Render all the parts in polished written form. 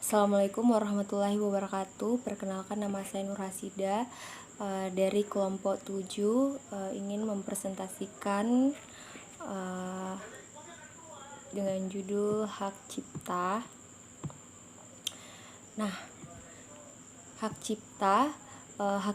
Assalamualaikum warahmatullahi wabarakatuh. Perkenalkan, nama saya Nur Hasida dari kelompok 7, ingin mempresentasikan dengan judul Hak Cipta. Nah, hak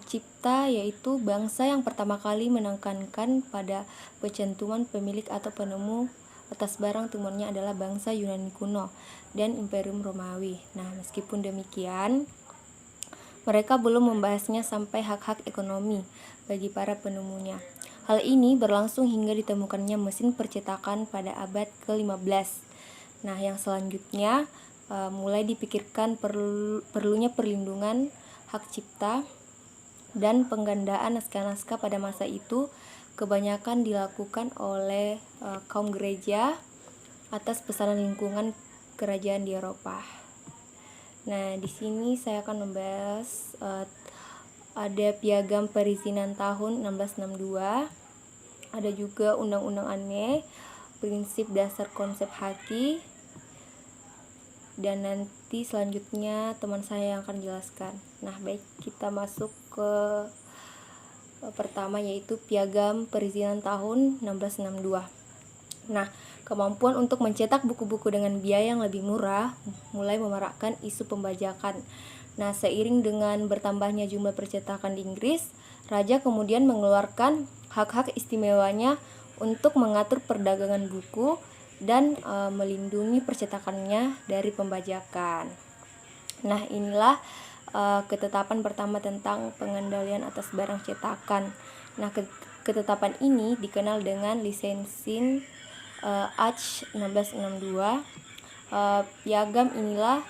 cipta yaitu bangsa yang pertama kali menekankan pada pencantuman pemilik atau penemu atas barang temuannya adalah bangsa Yunani kuno dan Imperium Romawi. Nah, meskipun demikian, mereka belum membahasnya sampai hak-hak ekonomi bagi para penemunya. Hal ini berlangsung hingga ditemukannya mesin percetakan pada abad ke-15. Nah, yang selanjutnya mulai dipikirkan perlunya perlindungan hak cipta dan penggandaan naskah-naskah pada masa itu kebanyakan dilakukan oleh kaum gereja atas pesanan lingkungan kerajaan di Eropa. Nah, di sini saya akan membahas ada Piagam Perizinan tahun 1662, ada juga Undang-Undang Anne, Prinsip Dasar Konsep Haki, dan nanti selanjutnya teman saya yang akan jelaskan. Nah, baik, kita masuk ke pertama, yaitu Piagam Perizinan tahun 1662. Nah, kemampuan untuk mencetak buku-buku dengan biaya yang lebih murah mulai memarakkan isu pembajakan. Nah, seiring dengan bertambahnya jumlah percetakan di Inggris, raja kemudian mengeluarkan hak-hak istimewanya untuk mengatur perdagangan buku dan melindungi percetakannya dari pembajakan. Nah, inilah ketetapan pertama tentang pengendalian atas barang cetakan. Nah, ketetapan ini dikenal dengan Lisensin Act 1662. Piagam inilah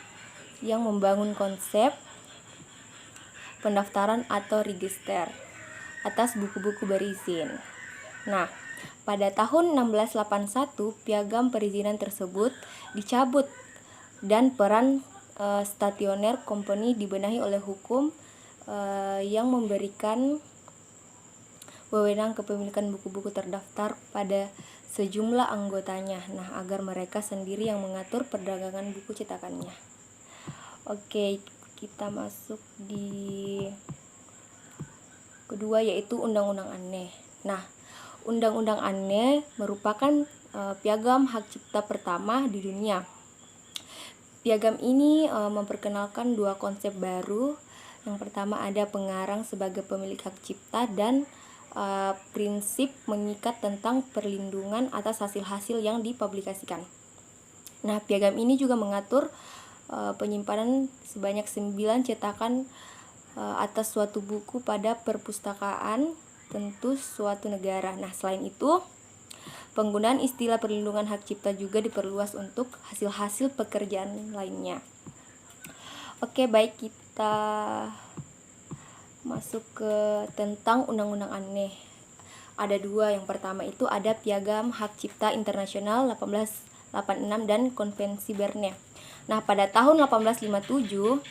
yang membangun konsep pendaftaran atau register atas buku-buku berizin. Nah, pada tahun 1681 Piagam Perizinan tersebut dicabut dan peran stationer company dibenahi oleh hukum yang memberikan wewenang kepemilikan buku-buku terdaftar pada sejumlah anggotanya, nah agar mereka sendiri yang mengatur perdagangan buku cetakannya. Oke, kita masuk di kedua, yaitu Undang-Undang Anne. Nah, Undang-Undang Anne merupakan piagam hak cipta pertama di dunia. Piagam ini memperkenalkan dua konsep baru. Yang pertama ada pengarang sebagai pemilik hak cipta dan prinsip mengikat tentang perlindungan atas hasil-hasil yang dipublikasikan. Nah, piagam ini juga mengatur penyimpanan sebanyak 9 cetakan atas suatu buku pada perpustakaan tentu suatu negara. Nah, selain itu, penggunaan istilah perlindungan hak cipta juga diperluas untuk hasil-hasil pekerjaan lainnya. Oke, baik, kita masuk ke tentang Undang-Undang Anne. Ada dua. Yang pertama itu ada Piagam Hak Cipta Internasional 1886 dan Konvensi Berne. Nah, pada tahun 1857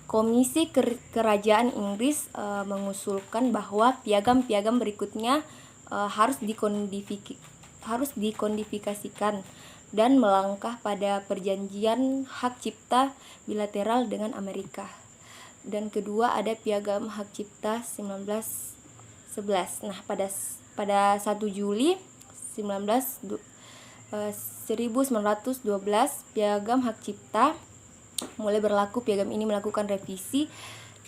Komisi Kerajaan Inggris mengusulkan bahwa piagam-piagam berikutnya harus dikodifikasikan dan melangkah pada perjanjian hak cipta bilateral dengan Amerika. Dan kedua ada Piagam Hak Cipta 1911. Nah, pada 1 Juli 1912 Piagam Hak Cipta mulai berlaku. Piagam ini melakukan revisi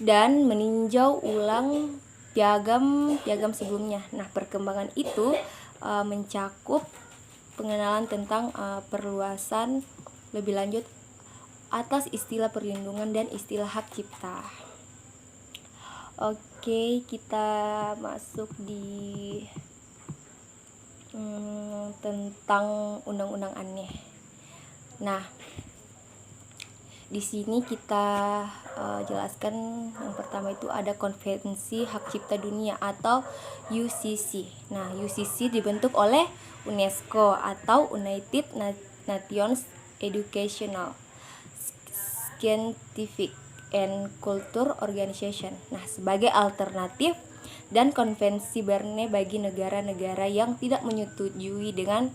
dan meninjau ulang piagam sebelumnya. Nah, perkembangan itu mencakup pengenalan tentang perluasan lebih lanjut atas istilah perlindungan dan istilah hak cipta. Oke, kita masuk di tentang Undang-Undang Anne. Nah, di sini kita jelaskan yang pertama itu ada Konvensi Hak Cipta Dunia atau UCC. Nah, UCC dibentuk oleh UNESCO atau United Nations Educational, Scientific and Culture Organization. Nah, sebagai alternatif dan Konvensi Berne bagi negara-negara yang tidak menyetujui dengan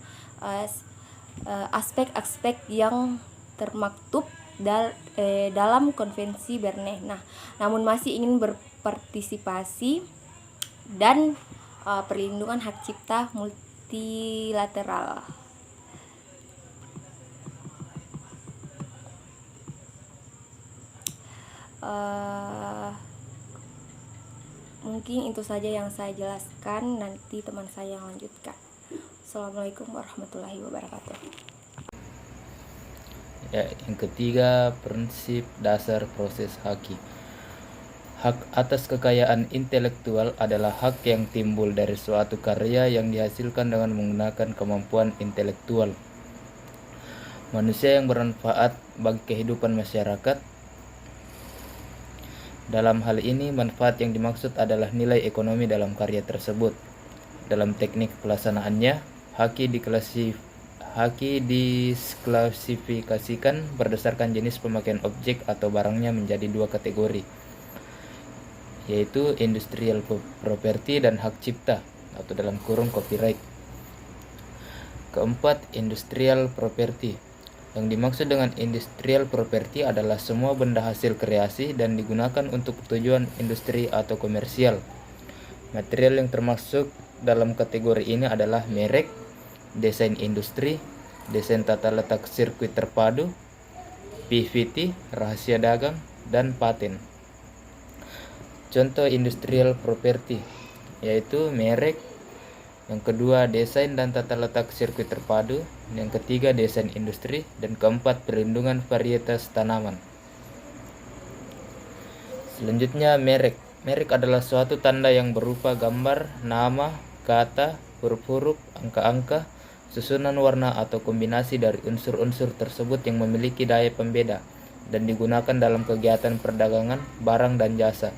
aspek-aspek yang termaktub dalam konvensi Berne. Nah, namun masih ingin berpartisipasi dan perlindungan hak cipta multilateral. Mungkin itu saja yang saya jelaskan, nanti teman saya yang lanjutkan. Assalamualaikum warahmatullahi wabarakatuh. Ya, yang ketiga, prinsip dasar proses haki. Hak atas kekayaan intelektual adalah hak yang timbul dari suatu karya yang dihasilkan dengan menggunakan kemampuan intelektual manusia yang bermanfaat bagi kehidupan masyarakat. Dalam hal ini, manfaat yang dimaksud adalah nilai ekonomi dalam karya tersebut. Dalam teknik pelaksanaannya, haki diklasifikasikan berdasarkan jenis pemakaian objek atau barangnya menjadi dua kategori, yaitu industrial property dan hak cipta atau dalam kurung copyright. Keempat, industrial property. Yang dimaksud dengan industrial property adalah semua benda hasil kreasi dan digunakan untuk tujuan industri atau komersial. Material yang termasuk dalam kategori ini adalah merek, desain industri, desain tata letak sirkuit terpadu, PVT, rahasia dagang, dan paten. Contoh industrial property yaitu merek, yang kedua desain dan tata letak sirkuit terpadu, yang ketiga desain industri, dan keempat perlindungan varietas tanaman. Selanjutnya merek. Merek adalah suatu tanda yang berupa gambar, nama, kata, huruf-huruf, angka-angka, susunan warna atau kombinasi dari unsur-unsur tersebut yang memiliki daya pembeda dan digunakan dalam kegiatan perdagangan barang dan jasa.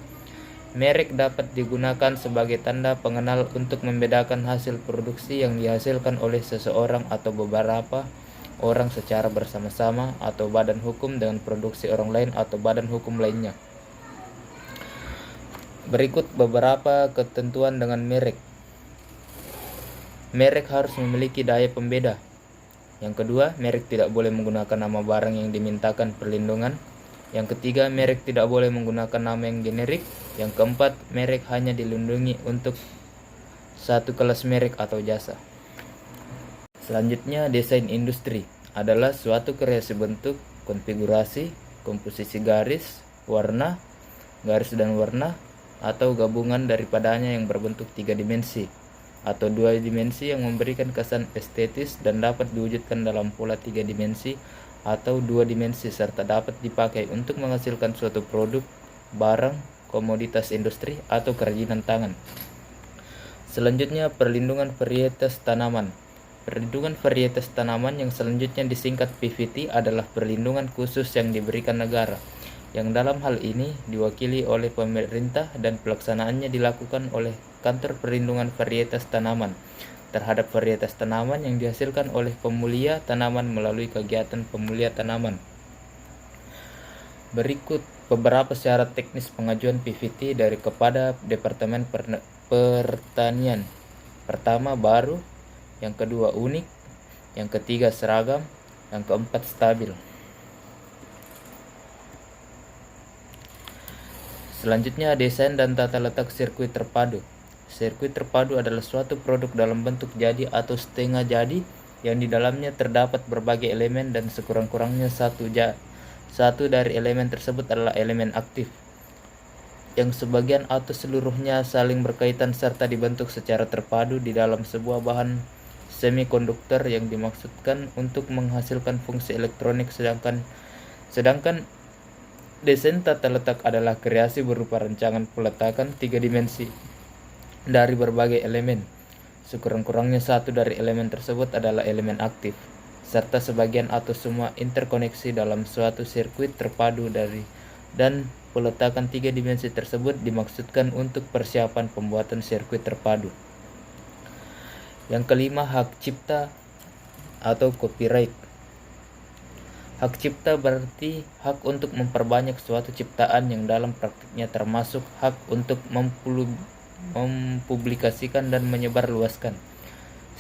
Merek dapat digunakan sebagai tanda pengenal untuk membedakan hasil produksi yang dihasilkan oleh seseorang atau beberapa orang secara bersama-sama atau badan hukum dengan produksi orang lain atau badan hukum lainnya. Berikut beberapa ketentuan dengan merek. Merek harus memiliki daya pembeda. Yang kedua, merek tidak boleh menggunakan nama barang yang dimintakan perlindungan. Yang ketiga, merek tidak boleh menggunakan nama yang generik. Yang keempat, merek hanya dilindungi untuk satu kelas merek atau jasa. Selanjutnya, desain industri adalah suatu kreasi bentuk, konfigurasi, komposisi garis, warna, garis dan warna, atau gabungan daripadanya yang berbentuk 3 dimensi atau 2 dimensi yang memberikan kesan estetis dan dapat diwujudkan dalam pola 3 dimensi atau 2 dimensi serta dapat dipakai untuk menghasilkan suatu produk, barang, komoditas industri, atau kerajinan tangan. Selanjutnya, perlindungan varietas tanaman. Perlindungan varietas tanaman yang selanjutnya disingkat PVT adalah perlindungan khusus yang diberikan negara, yang dalam hal ini diwakili oleh pemerintah dan pelaksanaannya dilakukan oleh Kantor Perlindungan Varietas Tanaman terhadap varietas tanaman yang dihasilkan oleh pemulia tanaman melalui kegiatan pemulia tanaman. Berikut beberapa syarat teknis pengajuan PVT dari kepada Departemen Pertanian. Pertama, baru. Yang kedua, unik. Yang ketiga, seragam. Yang keempat, stabil. Selanjutnya, desain dan tata letak sirkuit terpadu. Sirkuit terpadu adalah suatu produk dalam bentuk jadi atau setengah jadi yang di dalamnya terdapat berbagai elemen dan sekurang-kurangnya satu dari elemen tersebut adalah elemen aktif yang sebagian atau seluruhnya saling berkaitan serta dibentuk secara terpadu di dalam sebuah bahan semikonduktor yang dimaksudkan untuk menghasilkan fungsi elektronik, sedangkan desain tata letak adalah kreasi berupa rancangan peletakan 3 dimensi dari berbagai elemen. Sekurang-kurangnya satu dari elemen tersebut adalah elemen aktif, serta sebagian atau semua interkoneksi dalam suatu sirkuit terpadu dan peletakan 3 dimensi tersebut dimaksudkan untuk persiapan pembuatan sirkuit terpadu. Yang kelima, hak cipta atau copyright. Hak cipta berarti hak untuk memperbanyak suatu ciptaan yang dalam praktiknya termasuk hak untuk mempublikasikan dan menyebarluaskan.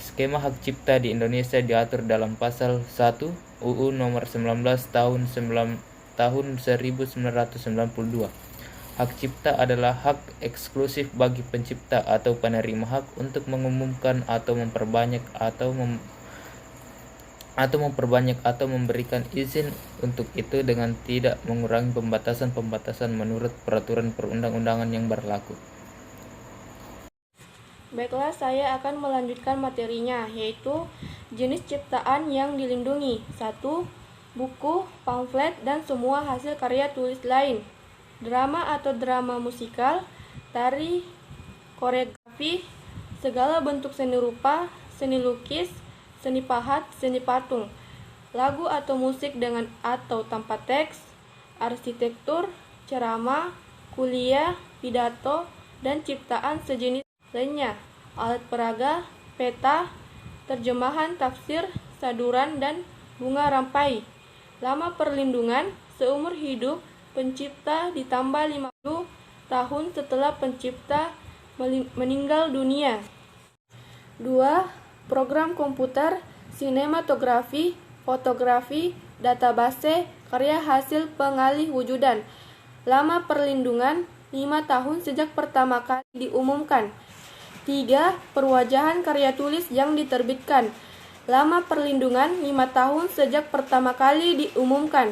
Skema hak cipta di Indonesia diatur dalam pasal 1 UU nomor 19 tahun 1992. Hak cipta adalah hak eksklusif bagi pencipta atau penerima hak untuk mengumumkan atau memperbanyak atau memberikan izin untuk itu dengan tidak mengurangi pembatasan-pembatasan menurut peraturan perundang-undangan yang berlaku. Baiklah, saya akan melanjutkan materinya, yaitu jenis ciptaan yang dilindungi. 1. Buku, pamflet, dan semua hasil karya tulis lain. Drama atau drama musikal, tari, koreografi, segala bentuk seni rupa, seni lukis, seni pahat, seni patung, lagu atau musik dengan atau tanpa teks, arsitektur, ceramah, kuliah, pidato, dan ciptaan sejenis lainnya, alat peraga, peta, terjemahan, tafsir, saduran, dan bunga rampai. Lama perlindungan, seumur hidup pencipta ditambah 50 tahun setelah pencipta meninggal dunia. 2. Program komputer, sinematografi, fotografi, database, karya hasil pengalih wujudan. Lama perlindungan 5 tahun sejak pertama kali diumumkan. 3. Perwajahan karya tulis yang diterbitkan. Lama perlindungan 5 tahun sejak pertama kali diumumkan.